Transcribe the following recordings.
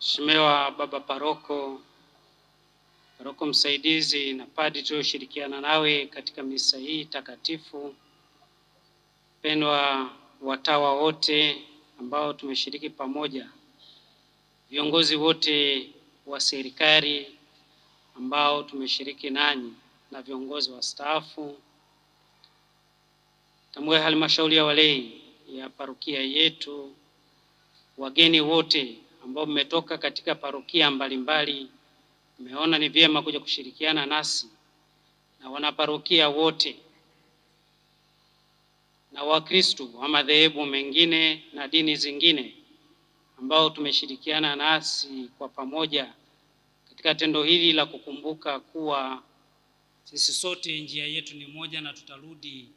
Mheshimiwa Baba Paroko, Paroko msaidizi na padri tulioshirikiana nawe katika misa hii takatifu, pendwa watawa wote ambao tumeshiriki pamoja, viongozi wote wa serikali ambao tumeshiriki nanyi na viongozi wastaafu, tambue halmashauri ya walei ya parokia yetu, wageni wote ambao mmetoka katika parokia mbalimbali, mmeona ni vyema kuja kushirikiana nasi, na wanaparokia wote na Wakristo wa madhehebu mengine na dini zingine ambao tumeshirikiana nasi kwa pamoja katika tendo hili la kukumbuka kuwa sisi sote njia yetu ni moja na tutarudi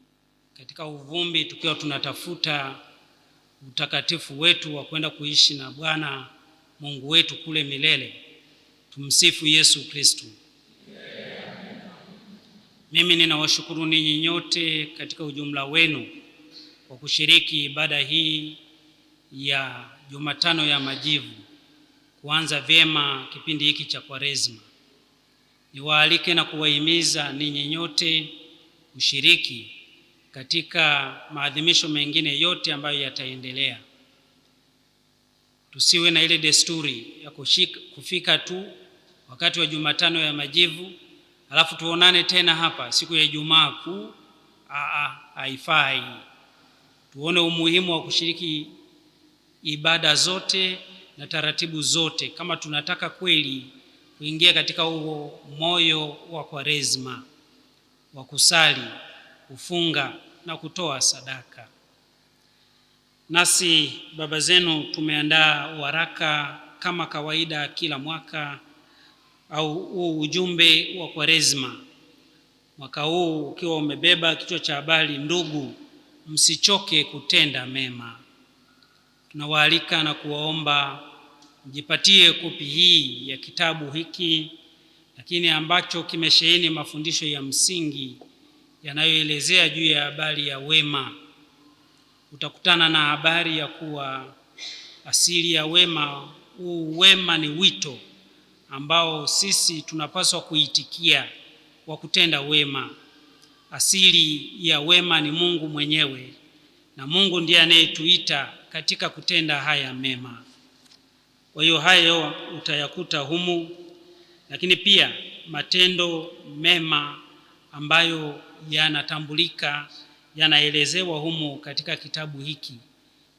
katika uvumbi tukiwa tunatafuta utakatifu wetu wa kwenda kuishi na Bwana Mungu wetu kule milele. Tumsifu Yesu Kristo. Mimi ninawashukuru ninyi nyote katika ujumla wenu kwa kushiriki ibada hii ya Jumatano ya Majivu, kuanza vyema kipindi hiki cha Kwaresma. Niwaalike na kuwahimiza ninyi nyote kushiriki katika maadhimisho mengine yote ambayo yataendelea. Tusiwe na ile desturi ya kufika tu wakati wa Jumatano ya Majivu alafu tuonane tena hapa siku ya Ijumaa Kuu. Haifai. Tuone umuhimu wa kushiriki ibada zote na taratibu zote kama tunataka kweli kuingia katika huo moyo wa Kwaresma wa kusali, kufunga na kutoa sadaka. Nasi baba zenu tumeandaa waraka kama kawaida kila mwaka, au ujumbe wa Kwaresma. Mwaka huu ukiwa umebeba kichwa cha habari, ndugu msichoke kutenda mema. Tunawaalika na kuwaomba mjipatie kopi hii ya kitabu hiki, lakini ambacho kimesheheni mafundisho ya msingi yanayoelezea juu ya habari ya wema. Utakutana na habari ya kuwa asili ya wema, wema ni wito ambao sisi tunapaswa kuitikia wa kutenda wema. Asili ya wema ni Mungu mwenyewe, na Mungu ndiye anayetuita katika kutenda haya mema. Kwa hiyo hayo utayakuta humu, lakini pia matendo mema ambayo yanatambulika, yanaelezewa humu katika kitabu hiki,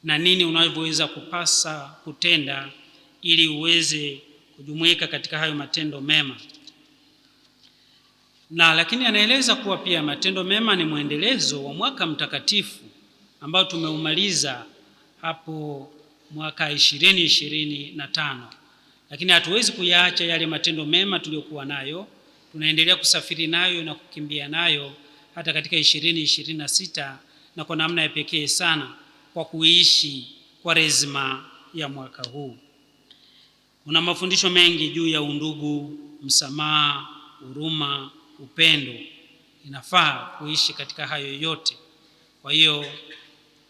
na nini unavyoweza kupasa kutenda ili uweze kujumuika katika hayo matendo mema. Na lakini anaeleza kuwa pia matendo mema ni mwendelezo wa mwaka mtakatifu ambao tumeumaliza hapo mwaka 2025. Lakini hatuwezi kuyaacha yale matendo mema tuliyokuwa nayo, tunaendelea kusafiri nayo na kukimbia nayo hata katika 2026, na kwa namna ya pekee sana kwa kuishi Kwaresma ya mwaka huu. Kuna mafundisho mengi juu ya undugu, msamaha, huruma, upendo. Inafaa kuishi katika hayo yote. Kwa hiyo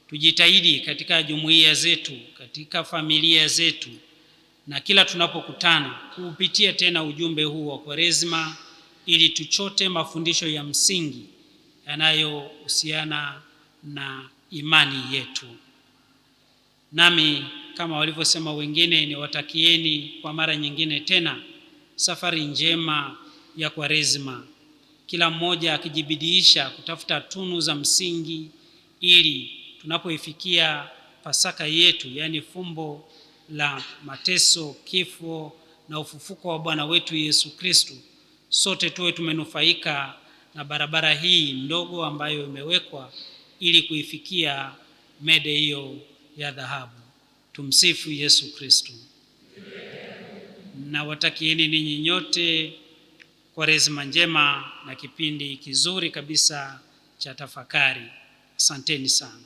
tujitahidi katika jumuiya zetu, katika familia zetu, na kila tunapokutana kuupitia tena ujumbe huu wa Kwaresma ili tuchote mafundisho ya msingi yanayohusiana na imani yetu. Nami kama walivyosema wengine, niwatakieni kwa mara nyingine tena safari njema ya Kwaresma, kila mmoja akijibidiisha kutafuta tunu za msingi ili tunapoifikia Pasaka yetu, yaani fumbo la mateso, kifo na ufufuko wa Bwana wetu Yesu Kristo, sote tuwe tumenufaika na barabara hii ndogo ambayo imewekwa ili kuifikia mede hiyo ya dhahabu. Tumsifu Yesu Kristo. Na watakieni ninyi nyote Kwaresma njema na kipindi kizuri kabisa cha tafakari. Asanteni sana.